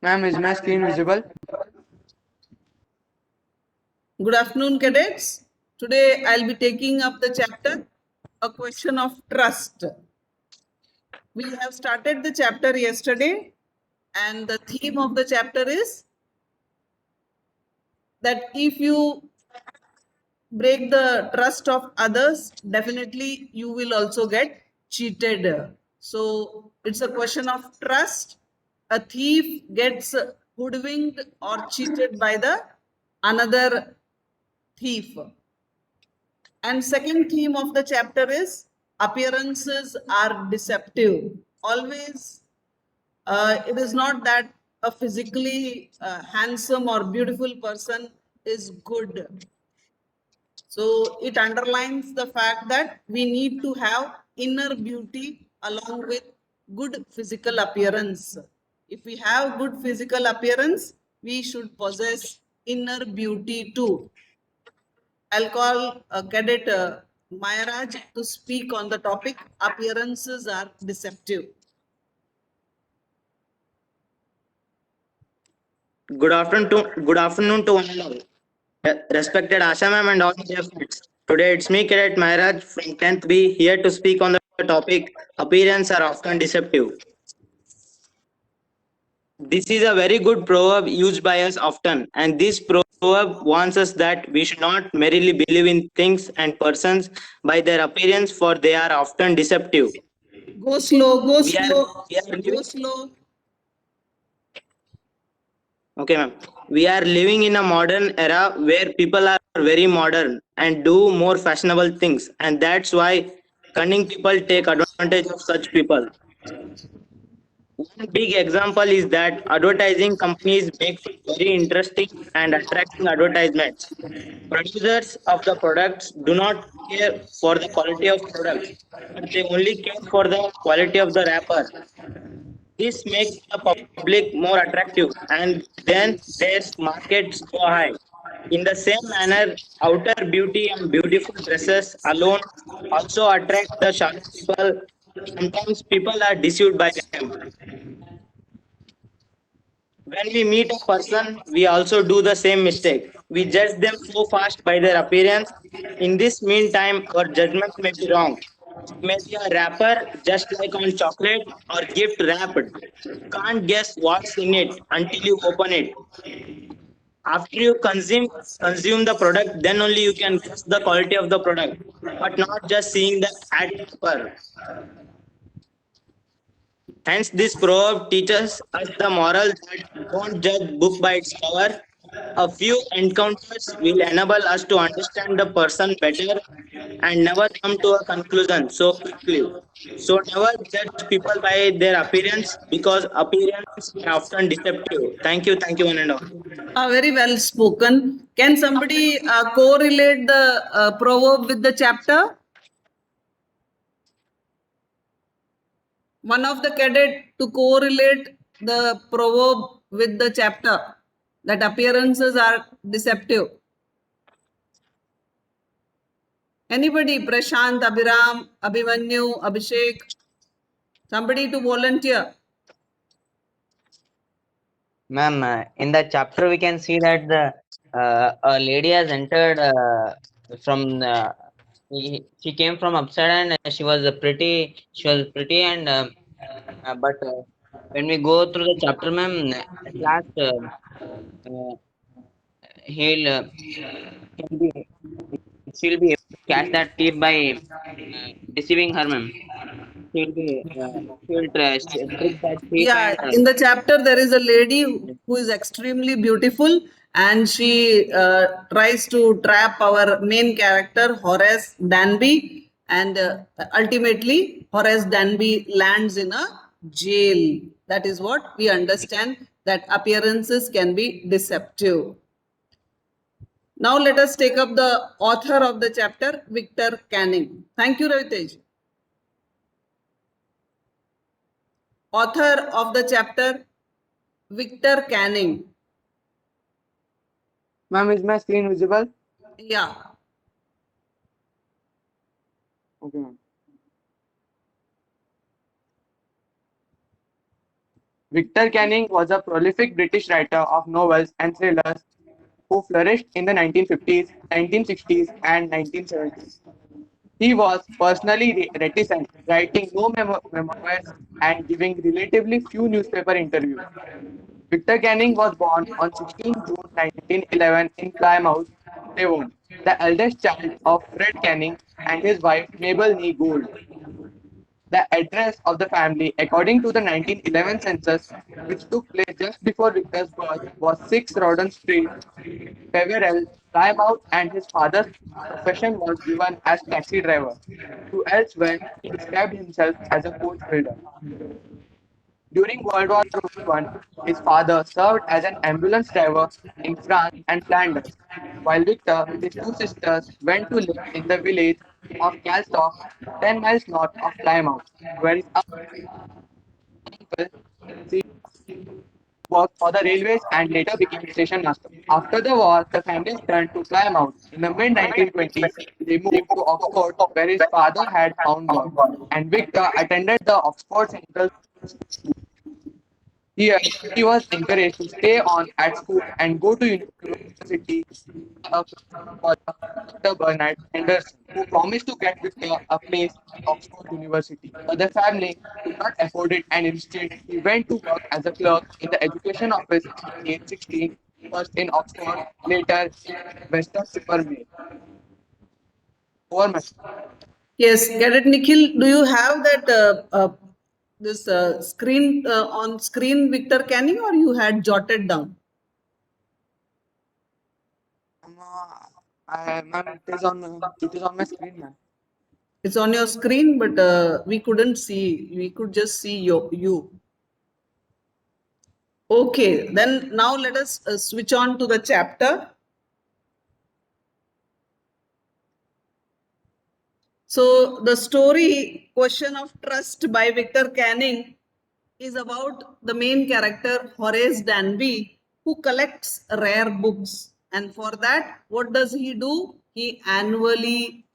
Ma'am, is my screen visible? Good afternoon, cadets. Today I'll be taking up the chapter, A Question of Trust. We have started the chapter yesterday, and the theme of the chapter is that if you break the trust of others, definitely you will also get cheated. So it's a question of trust. A thief gets hoodwinked or cheated by the another thief. And second theme of the chapter is appearances are deceptive. Always, it is not that a physically handsome or beautiful person is good. So it underlines the fact that we need to have inner beauty along with good physical appearance. If we have good physical appearance, we should possess inner beauty too. I'll call Cadet Mayaraj to speak on the topic appearances are deceptive. Good afternoon to one and all. Respected Asha ma'am and all dear friends. Today it's me, Cadet Maharaj from 10th B, here to speak on the topic appearance are often deceptive. This is a very good proverb used by us often, and this proverb warns us that we should not merely believe in things and persons by their appearance, for they are often deceptive. Go slow, go We are, slow, we are go living, slow. okay, ma'am. We are living in a modern era where people are very modern and do more fashionable things, and that's why cunning people take advantage of such people. One big example is that advertising companies make very interesting and attracting advertisements. Producers of the products do not care for the quality of products, but they only care for the quality of the wrapper. This makes the public more attractive and then their markets go high. In the same manner, outer beauty and beautiful dresses alone also attract the shallow people. Sometimes people are deceived by them. When we meet a person, we also do the same mistake. We judge them so fast by their appearance. In this meantime, our judgment may be wrong. It may be a wrapper, just like on chocolate or gift wrapped. You can't guess what's in it until you open it. After you consume the product, then only you can guess the quality of the product, but not just seeing the ad wrapper. Hence, this proverb teaches us the moral that don't judge book by its cover. A few encounters will enable us to understand the person better and never come to a conclusion so quickly. So, never judge people by their appearance because appearance are often deceptive. Thank you, one and all. Very well spoken. Can somebody correlate the proverb with the chapter? One of the cadet to correlate the proverb with the chapter that appearances are deceptive. Anybody? Prashant, Abhiram, Abhimanyu, Abhishek. Somebody to volunteer. Ma'am, in the chapter we can see that the a lady has entered from she came from upside and she was pretty and but when we go through the chapter, ma'am, at last uh, he'll he'll be she'll be able to catch that thief by deceiving her, ma'am. She'll trick that thief Yeah, and in the chapter, there is a lady who is extremely beautiful and she tries to trap our main character, Horace Danby. And ultimately, Horace Danby lands in a jail. That is what we understand that appearances can be deceptive. Now, let us take up the author of the chapter, Victor Canning. Thank you, Ravitej. Author of the chapter, Victor Canning. Ma'am, is my screen visible? Yeah. Okay, ma'am. Victor Canning was a prolific British writer of novels and thrillers who flourished in the 1950s, 1960s, and 1970s. He was personally reticent, writing no memoirs and giving relatively few newspaper interviews. Victor Canning was born on 16 June 1911 in Plymouth, Devon, the eldest child of Fred Canning and his wife Mabel Nee Gould. The address of the family, according to the 1911 census, which took place just before Victor's birth, was 6 Rawdon Street, Peverell, Plymouth, and his father's profession was given as taxi driver. To elsewhere, he described himself as a coach builder. During World War I, his father served as an ambulance driver in France and Flanders, while Victor, with his two sisters, went to live in the village of Calstock, 10 miles north of Plymouth, where his uncle worked for the railways and later became station master. After the war, the family returned to Plymouth. In the mid 1920s, they moved to Oxford, where his father had found work, and Victor attended the Oxford Central. Here, he was encouraged to stay on at school and go to university by Dr. Bernard Henderson, who promised to get Victor a place at Oxford University. But the family could not afford it, and instead he went to work as a clerk in the education office at age 16, first in Oxford, later in Western-super-Mare. Over my Yes, get it, Nikhil. Do you have that this screen on screen, Victor Canning, or you had jotted down? ma'am, it is on my screen, ma'am. It's on your screen, but we couldn't see. We could just see you. Okay, then now let us switch on to the chapter. So the story Question of Trust by Victor Canning is about the main character Horace Danby, who collects rare books. And for that, what does he do? He annually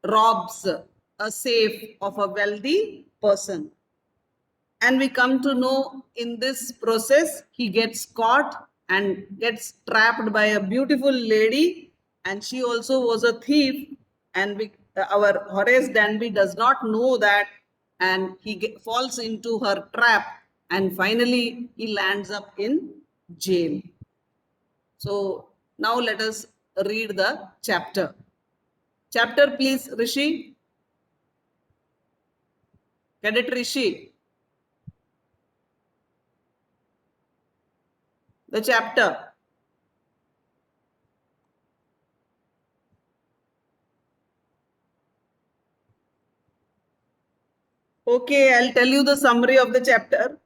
robs a safe of a wealthy person. And we come to know in this process, he gets caught and gets trapped by a beautiful lady, and she also was a thief. And our Horace Danby does not know that, and he falls into her trap, and finally he lands up in jail. So now let us read the chapter. Chapter, please, Rishi. Cadet Rishi. The chapter. Okay, I'll tell you the summary of the chapter.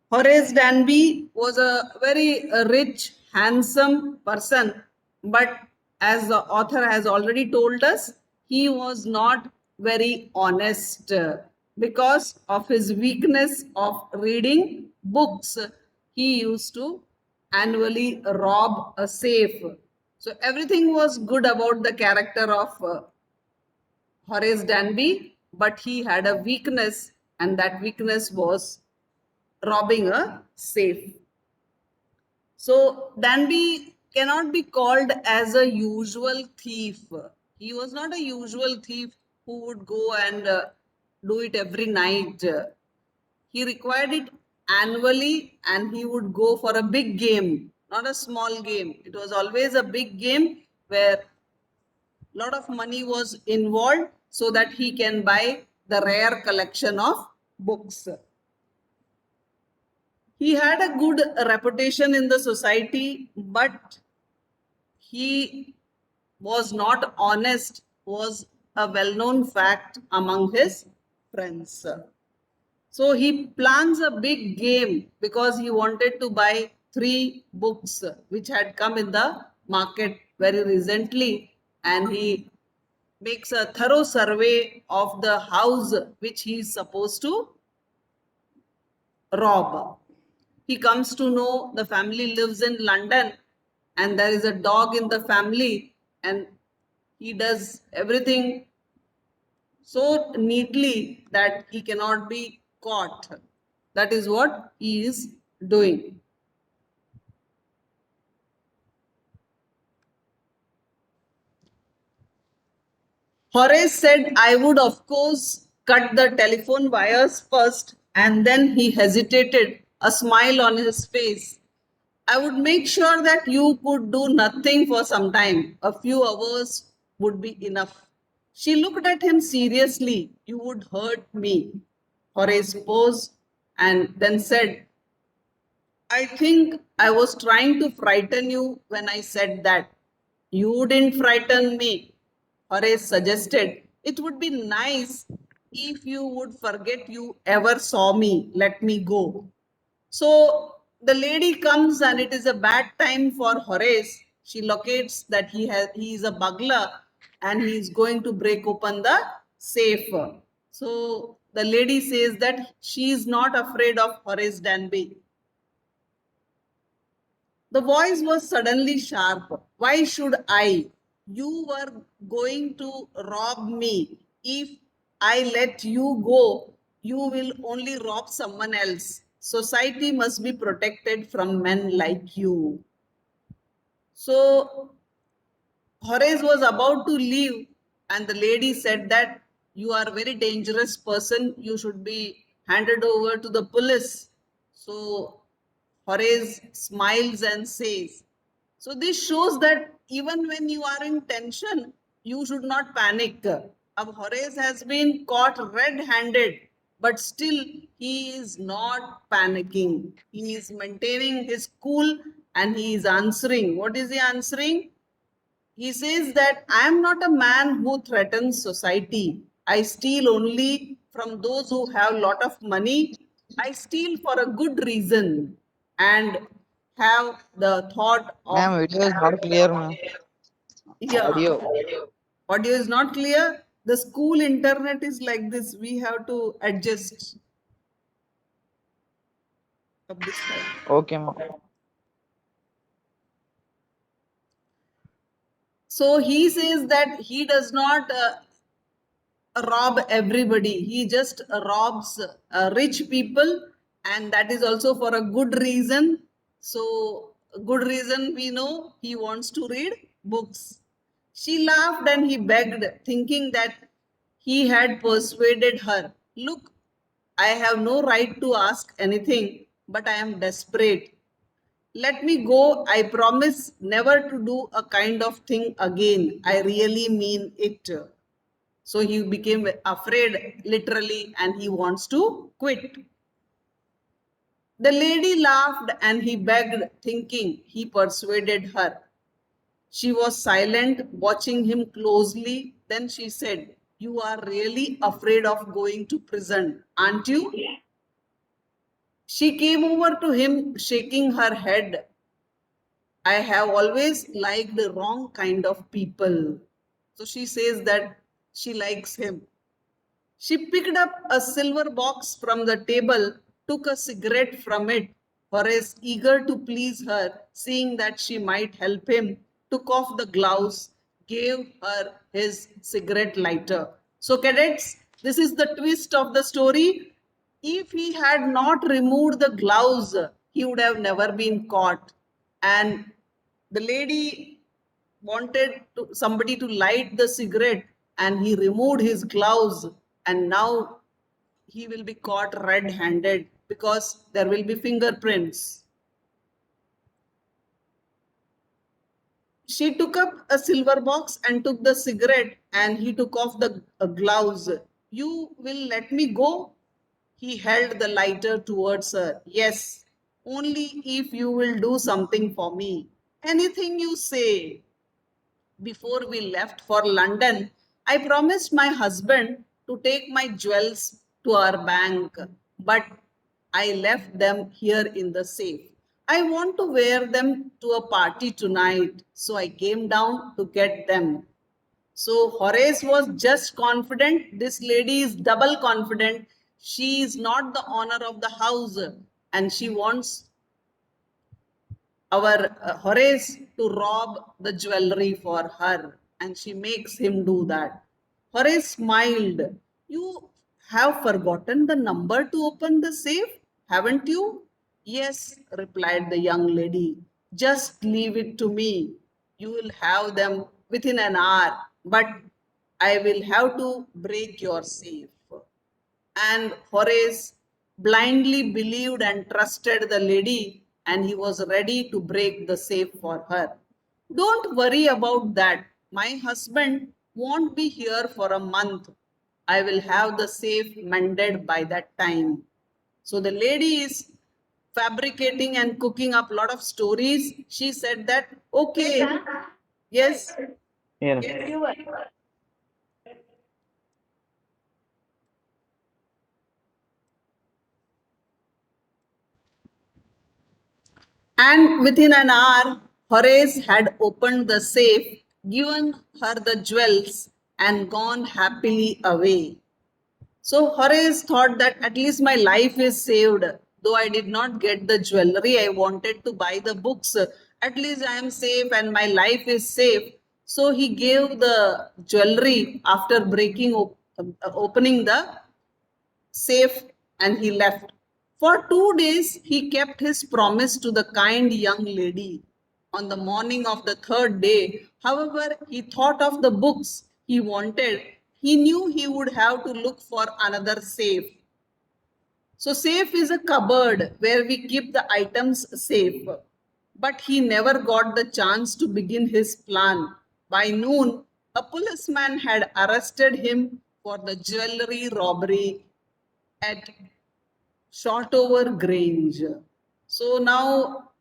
Horace Danby was a very rich, handsome person, but as the author has already told us, he was not very honest because of his weakness of reading books. He used to annually rob a safe. So everything was good about the character of Horace Danby, but he had a weakness, and that weakness was robbing a safe. So Danby cannot be called as a usual thief. He was not a usual thief who would go and do it every night. He required it annually, and he would go for a big game, not a small game. It was always a big game where lot of money was involved so that he can buy the rare collection of books. He had a good reputation in the society, but he was not honest, was a well-known fact among his friends. So he plans a big game because he wanted to buy 3 books which had come in the market very recently, and he makes a thorough survey of the house which he is supposed to rob. He comes to know the family lives in London and there is a dog in the family, and he does everything so neatly that he cannot be caught. That is what he is doing. Horace said, I would, of course, cut the telephone wires first, and then he hesitated, a smile on his face. I would make sure that you could do nothing for some time. A few hours would be enough. She looked at him seriously. You would hurt me. Horace paused and then said, I think I was trying to frighten you when I said that. You didn't frighten me, Horace suggested. It would be nice if you would forget you ever saw me. Let me go. So the lady comes and it is a bad time for Horace. She locates that he is a burglar and he is going to break open the safe. So the lady says that she is not afraid of Horace Danby. The voice was suddenly sharp. Why should I? You were going to rob me. If I let you go, you will only rob someone else. Society must be protected from men like you. So Horace was about to leave, and the lady said that you are a very dangerous person. You should be handed over to the police. So Horace smiles and says, so this shows that even when you are in tension, you should not panic. Horace has been caught red-handed, but still he is not panicking. He is maintaining his cool and he is answering. What is he answering? He says that I am not a man who threatens society. I steal only from those who have a lot of money. I steal for a good reason and have the thought of, Ma'am, video is not clear, ma'am. yeah, Audio. audio is not clear. The school internet is like this. We have to adjust of this time. Okay, ma'am. So he says that he does not rob everybody. He just robs rich people, and that is also for a good reason. So, good reason we know he wants to read books. She laughed and he begged, thinking that he had persuaded her. Look, I have no right to ask anything, but I am desperate. Let me go. I promise never to do a kind of thing again. I really mean it. So he became afraid literally and he wants to quit. The lady laughed and he begged, thinking he persuaded her. She was silent, watching him closely. Then she said, you are really afraid of going to prison, aren't you? She came over to him, shaking her head. I have always liked the wrong kind of people. So she says that she likes him. She picked up a silver box from the table, took a cigarette from it. Horace, eager to please her, seeing that she might help him, took off the gloves, gave her his cigarette lighter. So, cadets, this is the twist of the story. If he had not removed the gloves, he would have never been caught. And the lady wanted somebody to light the cigarette and he removed his gloves, and now he will be caught red-handed because there will be fingerprints. She took up a silver box and took the cigarette and he took off the gloves. You will let me go? He held the lighter towards her. Yes, only if you will do something for me. Anything you say. Before we left for London, I promised my husband to take my jewels to our bank, but I left them here in the safe. I want to wear them to a party tonight, so I came down to get them. So Horace was just confident. This lady is double confident. She is not the owner of the house and she wants our Horace to rob the jewelry for her, and she makes him do that. Horace smiled. You have forgotten the number to open the safe? haven't you? Yes, replied the young lady. Just leave it to me. You will have them within an hour, but I will have to break your safe. And Horace blindly believed and trusted the lady, and he was ready to break the safe for her. Don't worry about that. My husband won't be here for a month. I will have the safe mended by that time. So the lady is fabricating and cooking up a lot of stories. She said that, okay, yes, Yeah. and within an hour, Horace had opened the safe, given her the jewels, and gone happily away. So Horace thought that at least my life is saved. Though I did not get the jewelry, I wanted to buy the books. At least I am safe and my life is safe. So he gave the jewelry after opening the safe, and he left. For 2 days, he kept his promise to the kind young lady. On the morning of the third day, however, he thought of the books he wanted. He knew he would have to look for another safe. So, safe is a cupboard where we keep the items safe. But he never got the chance to begin his plan. By noon, a policeman had arrested him for the jewelry robbery at Shortover Grange. So now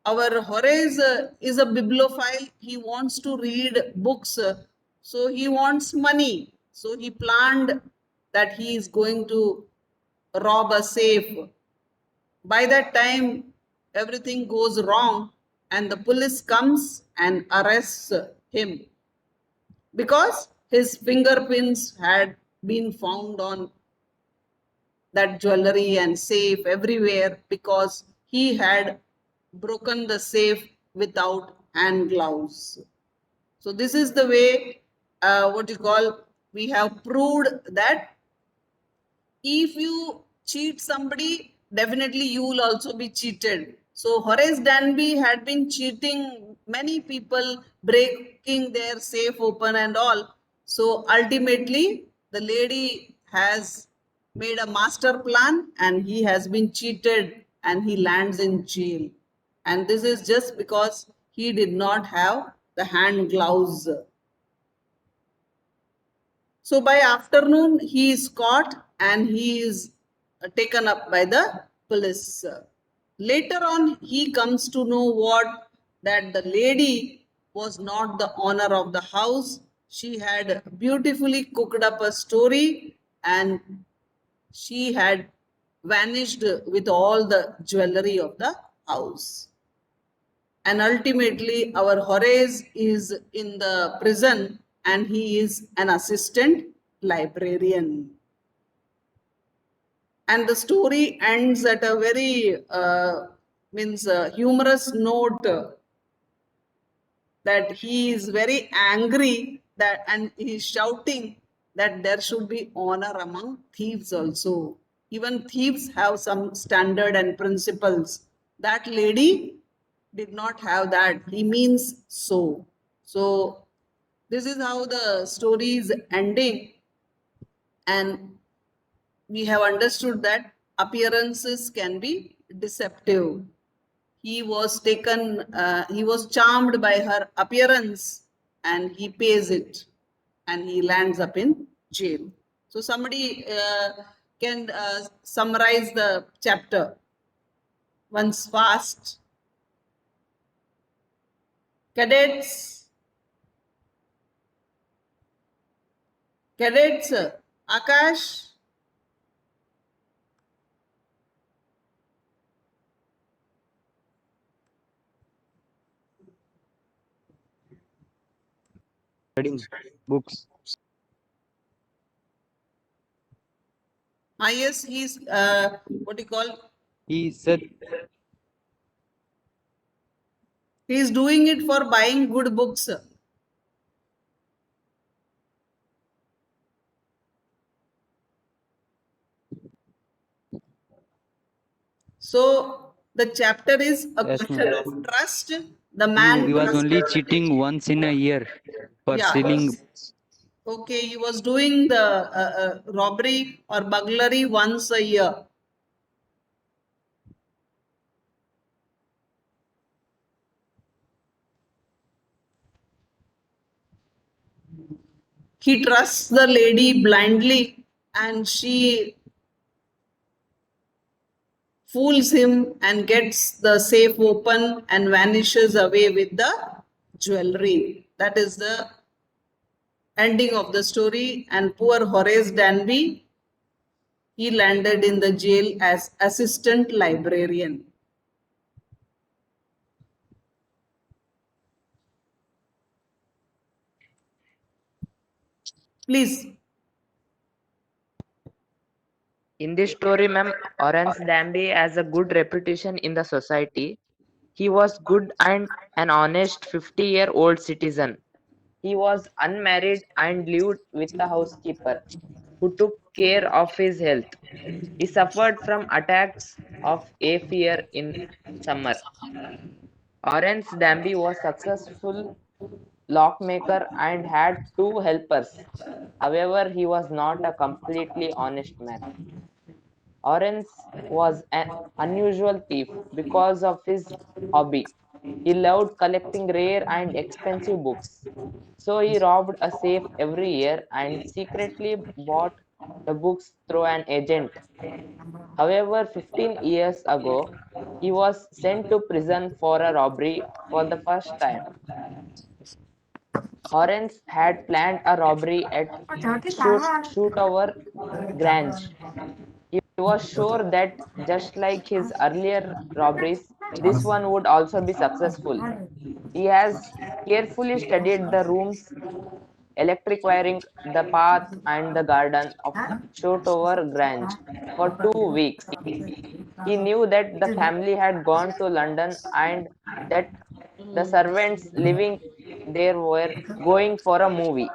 our Horace is a bibliophile. He wants to read books. So he wants money. So he planned that he is going to rob a safe. By that time, everything goes wrong, and the police comes and arrests him because his fingerprints had been found on that jewelry and safe everywhere because he had broken the safe without hand gloves. So this is the way, what you call, we have proved that if you cheat somebody, definitely you will also be cheated. So Horace Danby had been cheating many people, breaking their safe open and all. So ultimately, the lady has made a master plan and he has been cheated and he lands in jail. And this is just because he did not have the hand gloves. So by afternoon, he is caught and he is taken up by the police. Later on, he comes to know what that the lady was not the owner of the house. She had beautifully cooked up a story and she had vanished with all the jewelry of the house. And ultimately, our Horace is in the prison and he is an assistant librarian. And the story ends at a very humorous note, that he is very angry that and he is shouting that there should be honor among thieves also. Even thieves have some standard and principles. That lady did not have that. He means so. So this is how the story is ending, and we have understood that appearances can be deceptive. He was taken, he was charmed by her appearance and he pays it and he lands up in jail. So, somebody can summarize the chapter once fast. Cadets, cadets, Akash. Studying books. Yes, he's what do you call? He said He's doing it for buying good books. So the chapter is a Yes, question ma'am. of trust. The man He was only trusted. cheating once in a year for Yeah. stealing. Okay, he was doing the robbery or burglary once a year. He trusts the lady blindly and she fools him and gets the safe open and vanishes away with the jewelry. That is the ending of the story. And poor Horace Danby, he landed in the jail as assistant librarian. Please. In this story, ma'am, Orange Danby has a good reputation in the society. He was good and an honest 50-year-old citizen. He was unmarried and lived with a housekeeper who took care of his health. He suffered from attacks of hay fever in summer. Orange Danby was successful lockmaker and had two helpers. However, he was not a completely honest man. Orange was an unusual thief because of his hobby. He loved collecting rare and expensive books. So he robbed a safe every year and secretly bought the books through an agent. However, 15 years ago, he was sent to prison for a robbery for the first time. Orange had planned a robbery at Shootover Grange. He was sure that just like his earlier robberies, this one would also be successful. He has carefully studied the rooms, electric wiring, the path, and the garden of Shotover Grange for 2 weeks. He knew that the family had gone to London and that the servants living there were going for a movie.